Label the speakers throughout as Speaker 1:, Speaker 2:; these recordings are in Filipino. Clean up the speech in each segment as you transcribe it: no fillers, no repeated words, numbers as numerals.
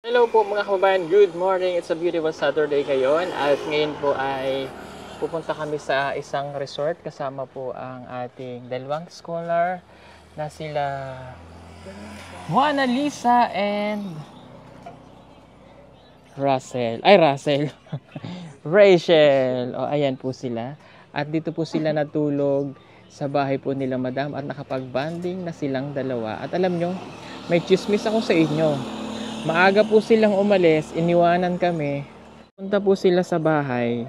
Speaker 1: Hello po mga kababayan, good morning. It's a beautiful Saturday ngayon at ngayon po ay pupunta kami sa isang resort kasama po ang ating dalawang scholar na sila Juana Lisa and Russell. Rachel. O ayan po sila. At dito po sila natulog sa bahay po nila madam at nakapag-banding na silang dalawa. At alam nyo, may chismis ako sa inyo. Maaga po silang umalis, iniwanan kami. Punta po sila sa bahay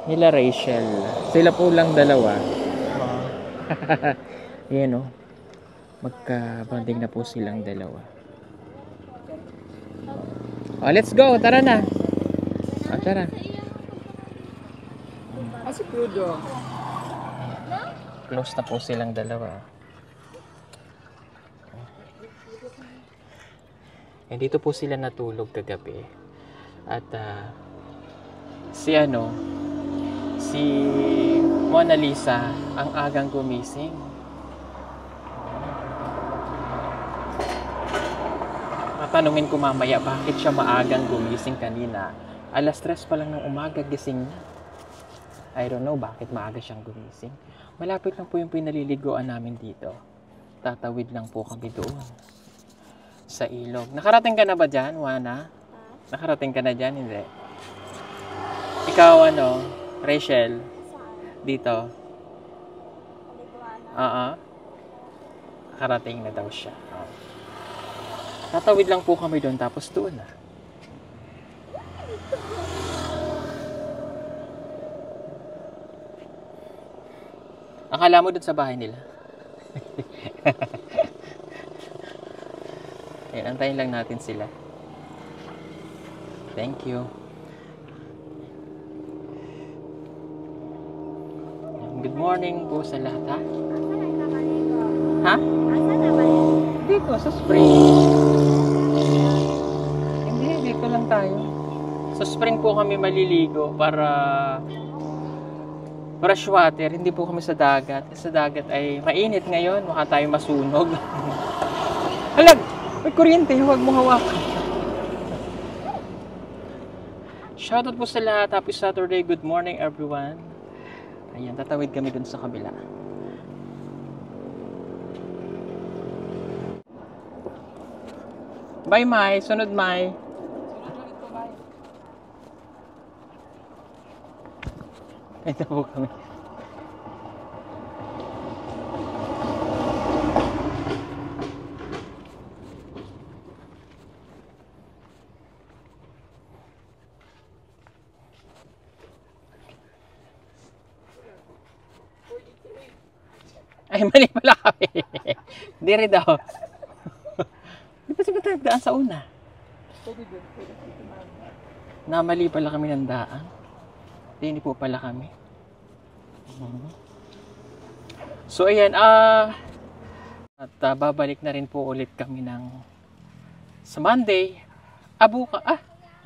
Speaker 1: nila Rachel. Sila po lang dalawa. Ayan o. Magka-banding na po silang dalawa. Oh, let's go. Tara na. Oh, tara.
Speaker 2: Kasi crudo.
Speaker 1: Close na po silang dalawa. Eh, dito po sila natulog kagabi. At si Mona Lisa ang agang gumising. Tatanungin ko mamaya bakit siya maagang gumising kanina. Alas 3 pa lang ng umaga gising na. I don't know bakit maaga siyang gumising. Malapit lang po yung pinaliliguan namin dito. Tatawid lang po kami doon sa ilog. Nakarating ka na ba dyan, Juana? Nakarating ka na dyan? Hindi. Ikaw Rachel? Dito? Nakarating na daw siya. Tatawid lang po kami doon tapos doon na. Akala mo doon sa bahay nila? Ayan, antayin lang natin sila. Thank you. Good morning po sa lahat, ha? Ha? Dito, sa spring. Hindi, dito lang tayo. Sa spring po kami maliligo para fresh water. Hindi po kami sa dagat. Sa dagat ay mainit ngayon. Baka tayo masunog. Halag! May kuryente, huwag mo hawakan. Shoutout po sa lahat. Happy Saturday. Good morning everyone. Ayan, tatawid kami dun sa kabila. Bye, Mai. Sunod, Mai. Ito po kami. Ay, mali pala kami. Hindi rin daw. Di ba siya tayo daan sa una? Namali pala kami ng daan. Hindi po pala kami. So, ayan. Babalik na rin po ulit kami sa Monday.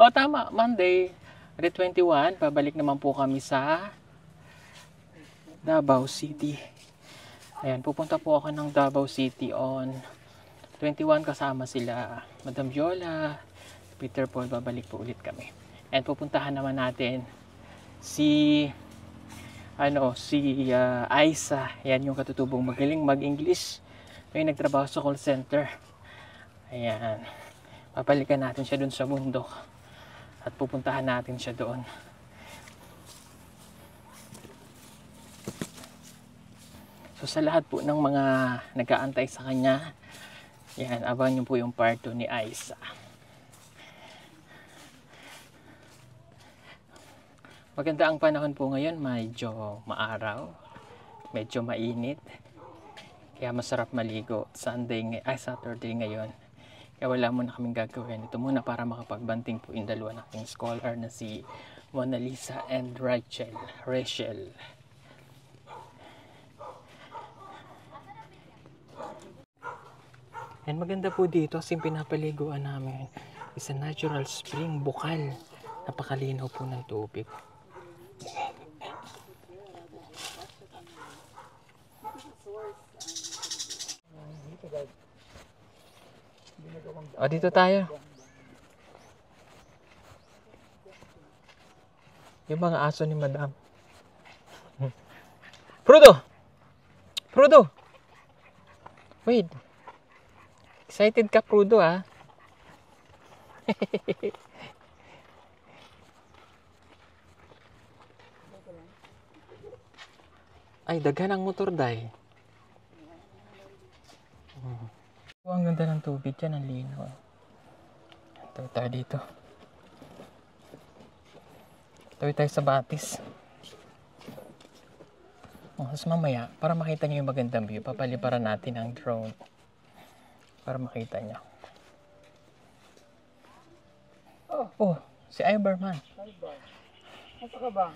Speaker 1: Tama. Monday. At 21. Babalik naman po kami sa Davao City. Ayan, pupunta po ako ng Davao City on 21 kasama sila Madam Viola, Peter Paul. Babalik po ulit kami. And pupuntahan naman natin si Aiza. Ayan yung katutubong magaling mag-English. May nagtrabaho sa call center. Ayan. Papalikan natin siya dun sa bundok. At pupuntahan natin siya doon. So sa lahat po ng mga nag-aantay sa kanya, yan, abangan niyo po yung part 2 ni Aiza. Maganda ang panahon po ngayon, medyo maaraw, medyo mainit. Kaya masarap maligo. Saturday ngayon. Kaya wala muna kaming gagawin. Ito muna para makapagbanting po yung dalawa nating scholar na si Mona Lisa and Rachel. And maganda po dito kasi pinapaliguan namin is a natural spring, bukal. Napakalinaw po ng tubig. O, dito tayo. Yung mga aso ni Madam. Prudo! Prudo! Wait. Excited ka, Prudo, ah? Ay, daghan ang motor, day. Oh, ang ganda ng tubig dyan, ang linaw. Tawid tayo dito. Tawid tayo sa Batis. Oh, tapos mamaya, para makita nyo yung magandang view, papaliparan natin ang drone. Para makita nyo. Oh, si Iberman.
Speaker 2: Asa ka ba?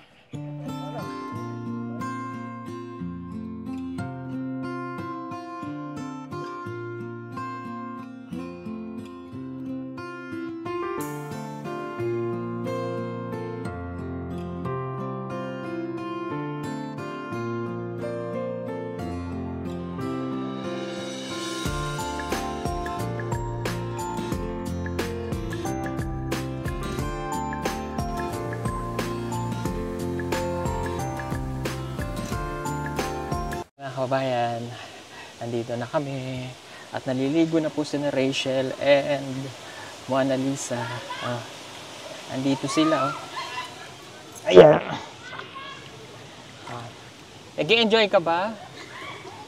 Speaker 1: Mga kababayan, nandito na kami at naliligo na po si Rachel and Mona Lisa. Nandito sila, oh. Ayan. Nag-i-enjoy ka ba?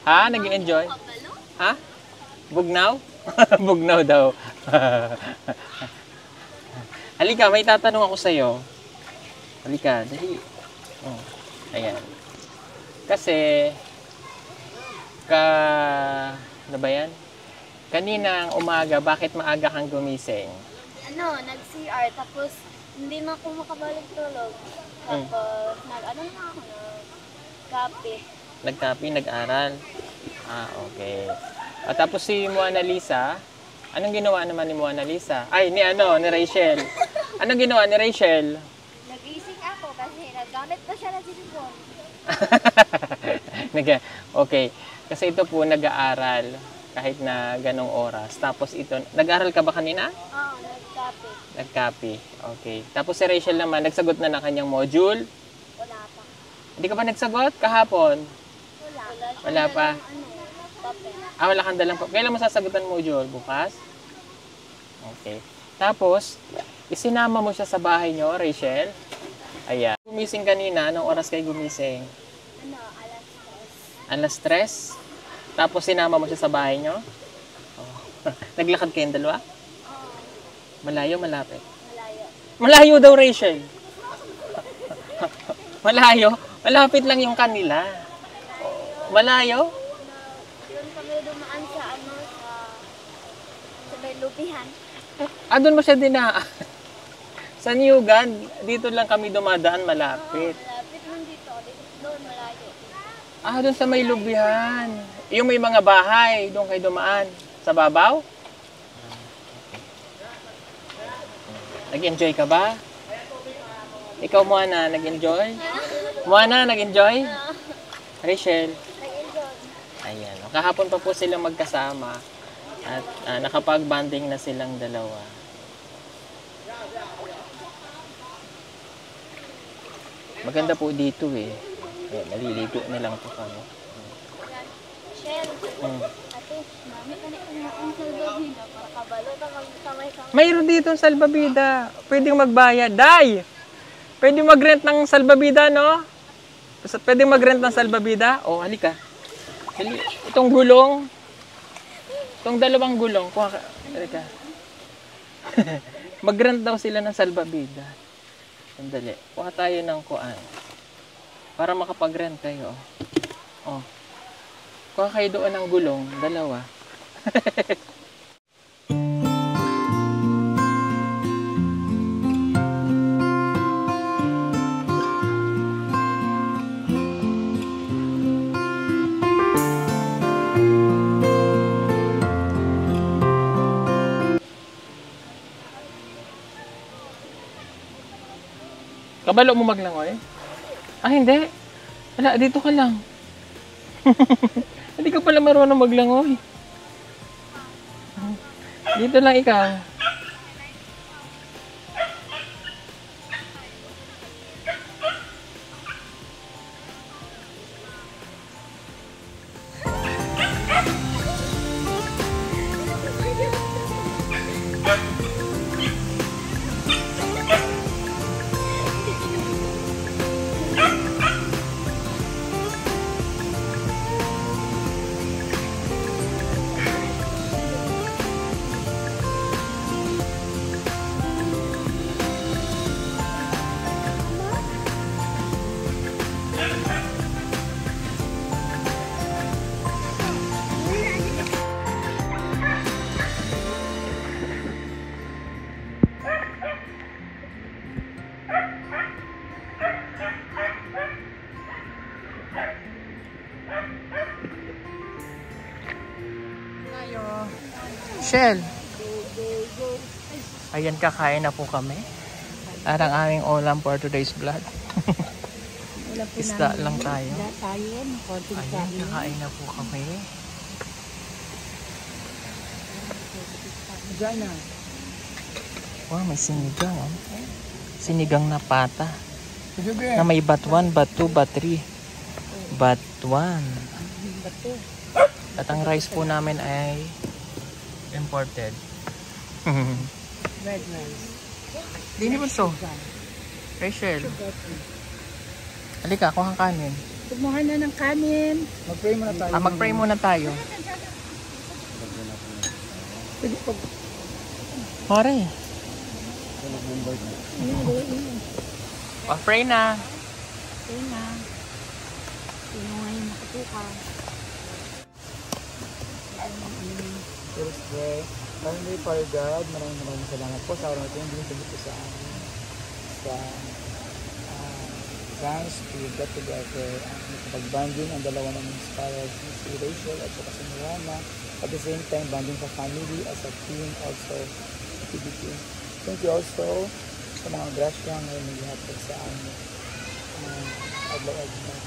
Speaker 1: Ha? Nag-i-enjoy? Ha? Bugnaw? Bugnaw daw. Halika, may tatanong ako sa'yo. Halika, dali. Oh, ayan. Kasi, ano ba yan? Kaninang umaga, bakit maaga kang gumising?
Speaker 3: Nag-CR, tapos hindi na ako makabalik tulog. Tapos, nag-ano na ako, nag-kape.
Speaker 1: Nag-copy, nag-aral? Okay. At tapos si Mona Lisa, anong ginawa naman ni Mona Lisa? Ay, ni Rachel. Anong ginawa ni Rachel?
Speaker 3: Nag-ising ako kasi naggamit ko siya ng cellphone.
Speaker 1: Okay. Kasi ito po nag-aaral kahit na ganong oras. Tapos ito, nag-aaral ka ba kanina?
Speaker 3: Oo, nag-kape.
Speaker 1: Nag-copy. Okay. Tapos si Rachel naman, nagsagot na ng kanyang module.
Speaker 3: Wala pa.
Speaker 1: Hindi ka ba nagsagot kahapon? Wala pa.
Speaker 3: Papel.
Speaker 1: Wala kang dalang pa. Kailan mo sasagutan module? Bukas? Okay. Tapos, isinama mo siya sa bahay nyo, Rachel. Ayan. Gumising kanina. Anong oras kayo gumising?
Speaker 3: Alas 3.
Speaker 1: Alas 3? Tapos sinama mo siya sa bahay nyo? Oh. Naglakad kayong dalawa?
Speaker 3: Oo,
Speaker 1: Malayo, malapit?
Speaker 3: malayo.
Speaker 1: Malayo daw, Rachel. Malayo? Malapit lang yung kanila. Malayo?
Speaker 3: Doon kami dumaan sa sa may lupihan.
Speaker 1: Doon mo siya dinaan. Sa Newgan, dito lang kami dumadaan, malapit.
Speaker 3: Malapit lang dito. Doon malayo.
Speaker 1: Doon sa may lubihan. Yung may mga bahay, doon kayo dumaan. Sa babaw? Nag-enjoy ka ba? Ikaw, Moana, nag-enjoy? Moana, nag-enjoy? Rachel?
Speaker 3: Nag-enjoy.
Speaker 1: Ayan. Kahapon pa po silang magkasama. At nakapag-banding na silang dalawa. Maganda po dito eh. Ayan, naliligo na lang po kami.
Speaker 3: Shell. Ate, mami, kanina ang salbabida para kabalo ka kamay-kamay.
Speaker 1: Mayroon dito ang salbabida. Pwedeng magbayad. Day! Pwede mag-rent ng salbabida, no? Pwede mag-rent ng salbabida? Halika. Itong gulong. Itong dalawang gulong. Kuha ka. Halika. Mag-rent daw sila ng salbabida. Sandali. Kuha tayo ng kuan. Para makapag-rent kayo. Kuha kayo doon ng gulong. Dalawa. Kabalo mo maglangoy? Hindi. Wala, dito ka lang. Hindi ka pala marunong maglangoy. Dito lang ikaw. Shell. Ayan, kakain na po kami. At ang aming ulam for today's vlog. Isda lang tayo. Ayan, kakain na po kami.
Speaker 2: Diyan na.
Speaker 1: Wow, may sinigang. Oh. Sinigang na pata. Na may batuan, batu, batri. Batuan. At ang rice po namin ay imported.
Speaker 2: Red rice.
Speaker 1: Hindi mo so. Rachel. Halika, kuha kang kanin.
Speaker 2: Kumuha na ng kanin. Mag-pray muna tayo.
Speaker 1: Mag-pray muna tayo.
Speaker 2: Pwede po.
Speaker 1: Mare. Pray na.
Speaker 3: Pray na. Sino ngayon nakatuka?
Speaker 2: Let's pray. Heavenly Father God, maraming salamat po sa araw na ito yung binigay po sa amin. Sa chance to get together pag-banding ang dalawa ng inspired si Rachel at saka si Mirana. At the same time, banding sa family as a team also activity. Thank you also sa mga grasya ngayon na ihatid sa amin. Adlaw-adlaw.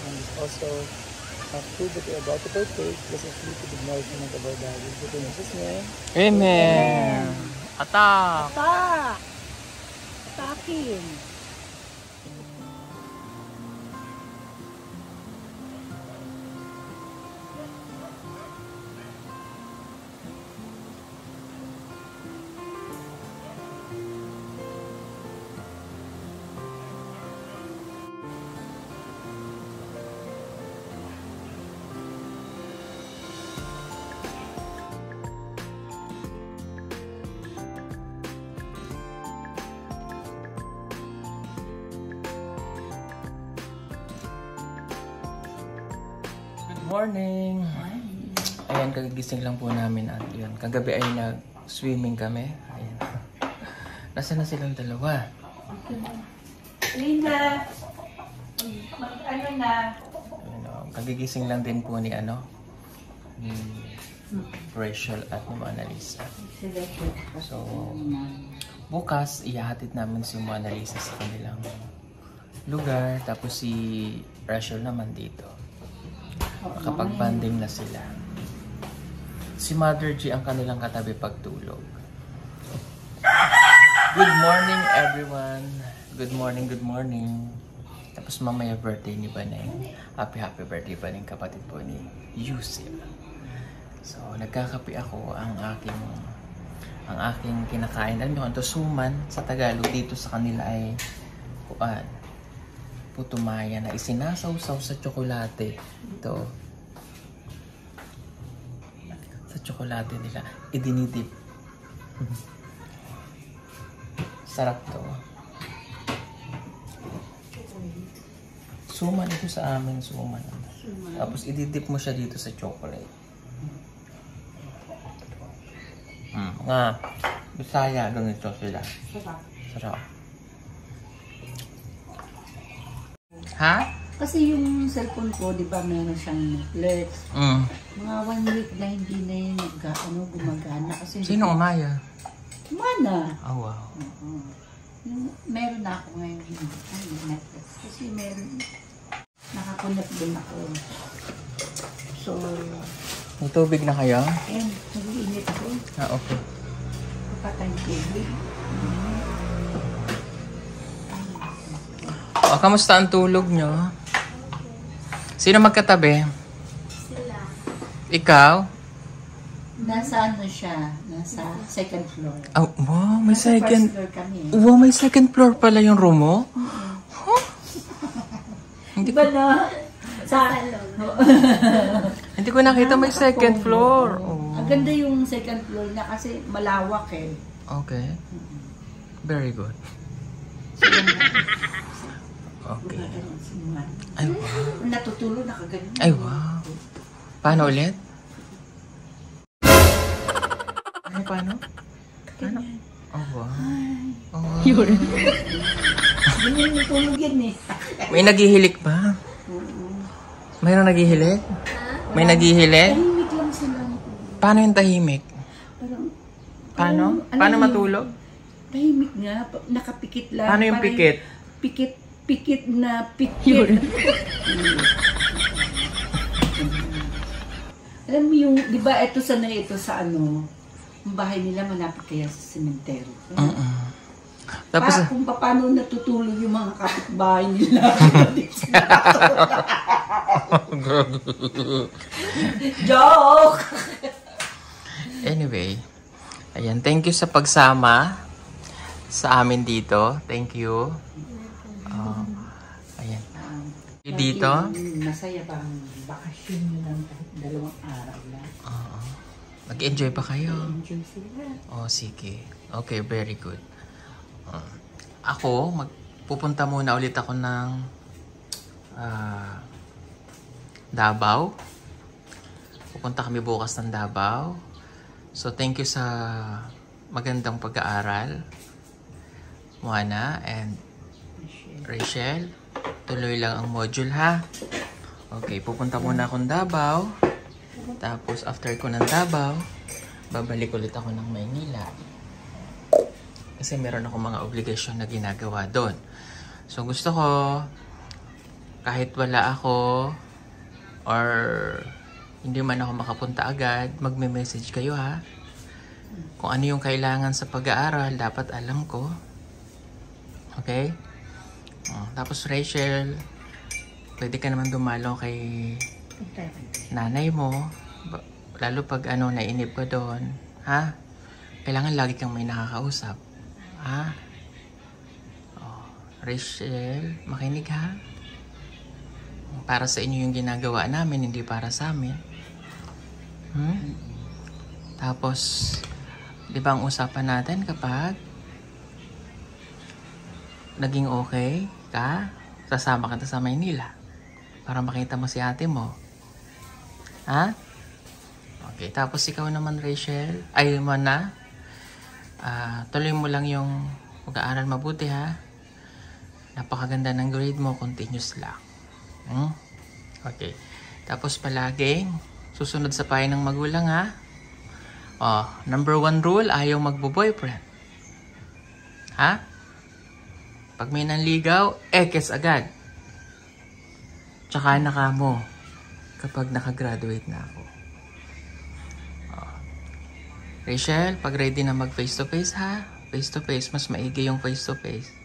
Speaker 2: And also, food that we're about to partake, bless us to the nourishment of our bodies. In Jesus' name.
Speaker 1: Amen. Atak.
Speaker 2: Atak! Atakin!
Speaker 1: Morning! Ayan, kagigising lang po namin at yun. Kagabi ay nag-swimming kami. Ayan. Nasaan na silang dalawa?
Speaker 2: Linda! Ano na?
Speaker 1: Ayan, kagigising lang din po ni ni Rachel at ni Mona Lisa. So, bukas, ihahatid namin si Mona Lisa sa kanilang lugar. Tapos si Rachel naman dito. Makapag-banding na sila. Si Mother G ang kanilang katabi pagtulog. Good morning everyone. Good morning, good morning. Tapos mamaya birthday ni Baneng. Happy birthday Baneng, kapatid po ni Yusuf. So nagkakape ako ang aking kinakain. Alam niyo kung ito suman sa Tagalog, dito sa kanila ay putumaya na isinasaw-saw sa tsokolate. Ito. Sa tsokolate nila. Idinidip. Sarap to. Suman ito sa amin. Suman. Tapos ididip mo siya dito sa chocolate. Nga. Bisaya. Ganito sila. Sarap. Ha?
Speaker 4: Kasi yung cellphone ko, di ba, meron siyang Netflix. Mga 1 week na hindi na yung gumagana. Kasi
Speaker 1: Sino umaya?
Speaker 4: Mana.
Speaker 1: Oh, wow.
Speaker 4: Meron na ako ngayon Netflix. Kasi nakakonect din ako. So,
Speaker 1: May tubig na kayo?
Speaker 4: ayun, nag-iinit ako.
Speaker 1: Okay.
Speaker 4: Kapatay tubig.
Speaker 1: Kamusta ang tulog nyo? Sino magkatabi?
Speaker 3: Sila.
Speaker 1: Ikaw?
Speaker 4: Nasa siya? Nasa second floor.
Speaker 1: Oh, wow, may
Speaker 4: Nasa
Speaker 1: second.
Speaker 4: first floor kami.
Speaker 1: Wow, may second floor pala yung room mo? Huh?
Speaker 4: Di ba na? Sa
Speaker 1: Hindi ko nakita may second floor. Oh.
Speaker 4: Ang ganda yung second floor na kasi malawak eh.
Speaker 1: Okay. Very good. Okay. Ay, wow.
Speaker 4: Natutulog, nakaganyan.
Speaker 1: Ay, wow. Paano ulit? Paano? Paano? Oh, wow. Oh, wow.
Speaker 4: Ganyan yung tulog yan eh.
Speaker 1: May naghihilik ba? Mayroong naghihilik? May naghihilik?
Speaker 4: Tahimik lang sila.
Speaker 1: Paano yung tahimik? Paano?
Speaker 4: Alam
Speaker 1: Paano
Speaker 4: mo,
Speaker 1: matulog?
Speaker 4: Tahimik nga, nakapikit lang.
Speaker 1: Paano yung
Speaker 4: Parang
Speaker 1: pikit?
Speaker 4: Pikit na pikit. Alam mo yung, di ba ito sa ano, ang bahay nila malapit kaya sa sementeryo.
Speaker 1: Tapos,
Speaker 4: Kung paano natutulog yung mga kapitbahay nila. Joke!
Speaker 1: anyway, ayan, thank you sa pagsama sa amin dito. Thank you. Ayan. Dito?
Speaker 4: Masaya ba ang bakasyon nyo lang kahit 2 araw lang?
Speaker 1: Mag-enjoy pa kayo?
Speaker 4: Enjoy sila.
Speaker 1: Oh, sige. Okay, very good. Ako, pupunta muna ulit ako ng Davao. Pupunta kami bukas ng Davao. So, thank you sa magandang pag-aaral, Moana and Rachel. Tuloy lang ang module, ha? Okay, pupunta muna akong Davao. Tapos, after ko ng Davao, babalik ulit ako ng Maynila. Kasi meron akong mga obligasyon na ginagawa doon. So, gusto ko, kahit wala ako, or hindi man ako makapunta agad, magme-message kayo, ha? Kung ano yung kailangan sa pag-aaral, dapat alam ko. Okay? Tapos, Rachel, pwede ka naman dumalo kay nanay mo. Lalo pag nainip ko doon. Ha? Kailangan lagi kang may nakakausap. Ha? Rachel, makinig, ha? Para sa inyo yung ginagawa namin, hindi para sa amin. Tapos, di ba ang usapan natin kapag naging okay ka, sasama ka sa Maynila para makita mo si ate mo. Ha? Okay, tapos ikaw naman, Rachel, ay mo na, tuloy mo lang yung mag-aaral mabuti, ha? Napakaganda ng grade mo, continuous lang. Okay. Tapos palaging susunod sa payo ng magulang, ha? Number 1 rule, ayaw magbo-boyfriend. Ha? Pag may nanligaw, kiss agad. Tsaka naka mo kapag nakagraduate na ako. Rachel, pag ready na mag face-to-face, ha? Face-to-face, mas maigi yung face-to-face.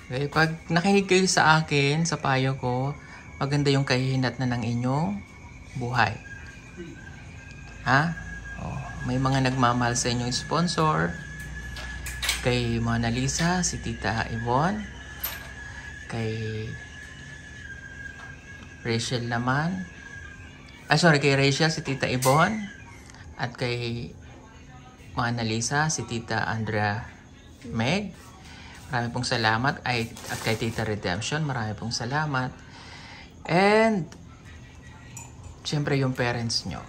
Speaker 1: Okay, pag nakinig kayo sa akin, sa payo ko, maganda yung kahihinat na ng inyong buhay. Ha? May mga nagmamahal sa inyong sponsor. Kay Mona Lisa, si Tita Yvonne. Kay Rachel naman. Kay Rachel, si Tita Yvonne. At kay Mona Lisa, si Tita Andrea Meg. Marami pong salamat. At kay Tita Redemption, marami pong salamat. And, siyempre yung parents nyo.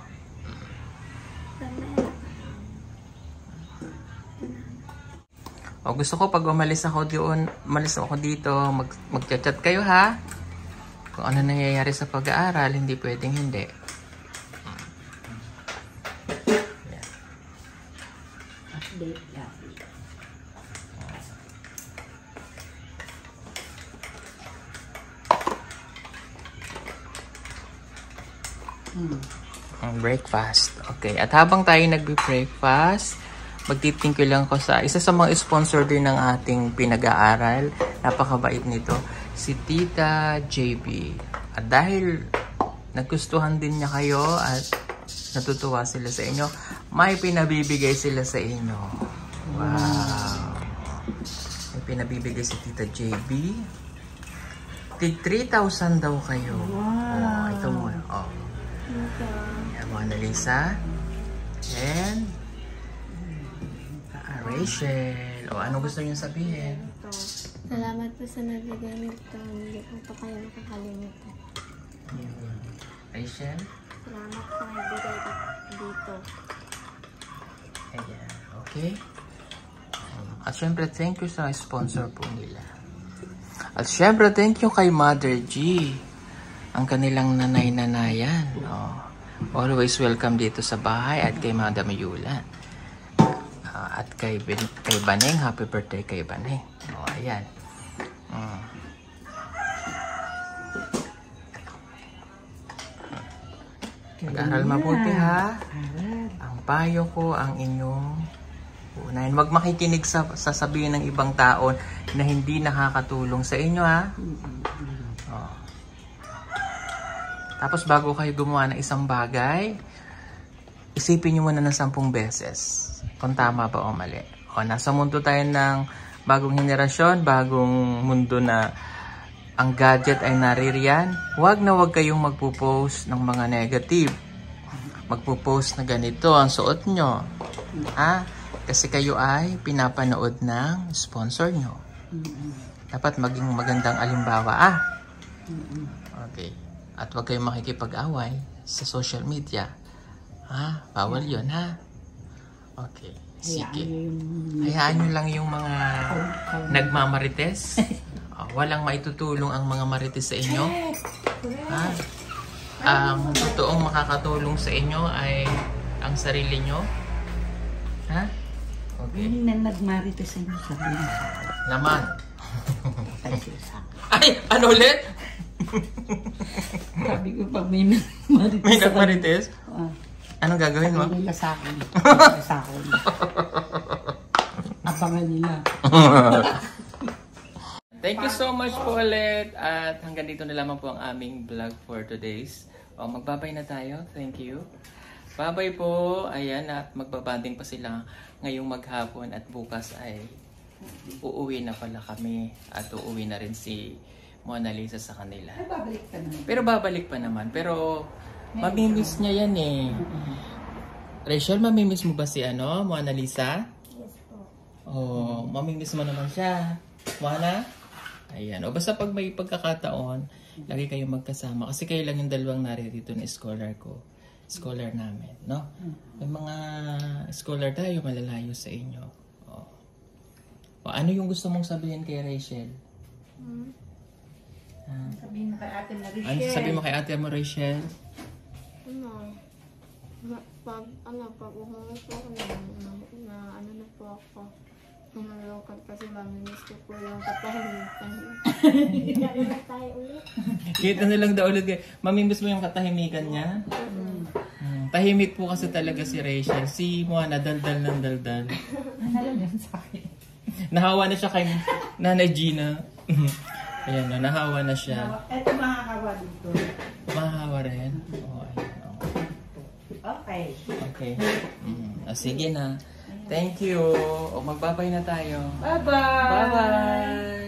Speaker 1: Gusto ko pag umalis ako dito, mag-chat kayo, ha? Kung ano nangyayari sa pag-aaral, hindi pwedeng hindi.
Speaker 4: Update lang.
Speaker 1: Breakfast. Okay. At habang tayo nagbe-breakfast, magti-thank you lang ko sa isa sa mga sponsor din ng ating pinag-aaral. Napakabait nito. Si Tita JB. At dahil nagustuhan din niya kayo at natutuwa sila sa inyo, may pinabibigay sila sa inyo. Wow. May pinabibigay si Tita JB. Tig 3,000 daw kayo. Wow. Ito muna. Mona Lisa. And Rachel. Ano gusto niyo sabihin?
Speaker 3: Salamat po sa nabigay nito. Hindi ko ito kayo makakalimutan.
Speaker 1: Rachel?
Speaker 3: Salamat po nagbigay dito.
Speaker 1: Ayan. Okay. At syempre, thank you sa sponsor po nila. At syempre, thank you kay Mother G. Ang kanilang nanay-nanayan. Always welcome dito sa bahay at kay Madam Yulan. At kay Baneng, happy birthday kay Baneng. O, ayan. Mag-aral mabuti ha. Ang payo ko, ang inyong unahin. Huwag makikinig sa sasabihin ng ibang tao na hindi nakakatulong sa inyo ha. O. Tapos bago kayo gumawa ng isang bagay, isipin nyo muna ng 10 beses kung tama ba o mali. O, nasa mundo tayo ng bagong henerasyon, bagong mundo na ang gadget ay naririyan. Huwag kayong magpo-post ng mga negative. Magpo-post na ganito ang suot nyo. Ha? Kasi kayo ay pinapanood ng sponsor nyo. Dapat maging magandang alimbawa. Okay. At huwag kayong makikipag-away sa social media. Ha? Bawal yun, ha? Okay. Sige. Hayaan nyo lang yung mga nagmamarites. Walang maitutulong ang mga marites sa inyo. Ha? Ang totoong makakatulong sa inyo ay ang sarili nyo. Ha? Okay.
Speaker 4: Yung na nagmarites sa inyo, sabi mo.
Speaker 1: Naman.
Speaker 4: Ay,
Speaker 1: ano ulit?
Speaker 4: sabi ko pag may nagmarites.
Speaker 1: May nagmarites? Anong gagawin mo?
Speaker 4: Sabi nila sa akin. Sa akin. Abangan nila.
Speaker 1: Thank you so much po ulit. At hanggang dito na lamang po ang aming vlog for today's. Magbabay na tayo. Thank you. Bye-bye po. Ayan, at magbabanding pa sila ngayong maghapon at bukas ay uuwi na pala kami. At uuwi na rin si Mona Lisa sa kanila.
Speaker 4: Babalik ka naman.
Speaker 1: Pero babalik pa naman. Pero mamimiss niya yan eh. Rachel, mamimiss mo ba si Mona Lisa?
Speaker 3: Yes po.
Speaker 1: Oh, mamimiss mo naman siya. Mona? Ayan. O basta pag may pagkakataon, lagi kayong magkasama. Kasi kayo lang yung dalawang naririto na scholar ko. Scholar namin, no? May mga scholar tayo malalayo sa inyo. O ano yung gusto mong sabihin kay Rachel?
Speaker 4: Sabihin mo kay ate na Rachel.
Speaker 1: Ano sabihin mo kay ate mo, Rachel?
Speaker 3: Pag umunod po ako na po ako. Humalokad kasi mamimiss ko po yung katahimikan. Kaya na tayo ulit.
Speaker 1: Kita na lang daw ulit. Mamimiss mo yung katahimikan niya? Tahimik po kasi talaga si Rachel. Si Moana, daldal ng daldal.
Speaker 4: Ano yan sa akin?
Speaker 1: Nahawa na siya kay Nanay Gina. Ayan na, nahawa na siya.
Speaker 4: Ito makakawa dito.
Speaker 1: Mahahawa rin? Oo, ayan.
Speaker 4: Okay.
Speaker 1: Okay. Sige na. Thank you. O, magbabay na tayo.
Speaker 4: Bye-bye.
Speaker 1: Bye-bye.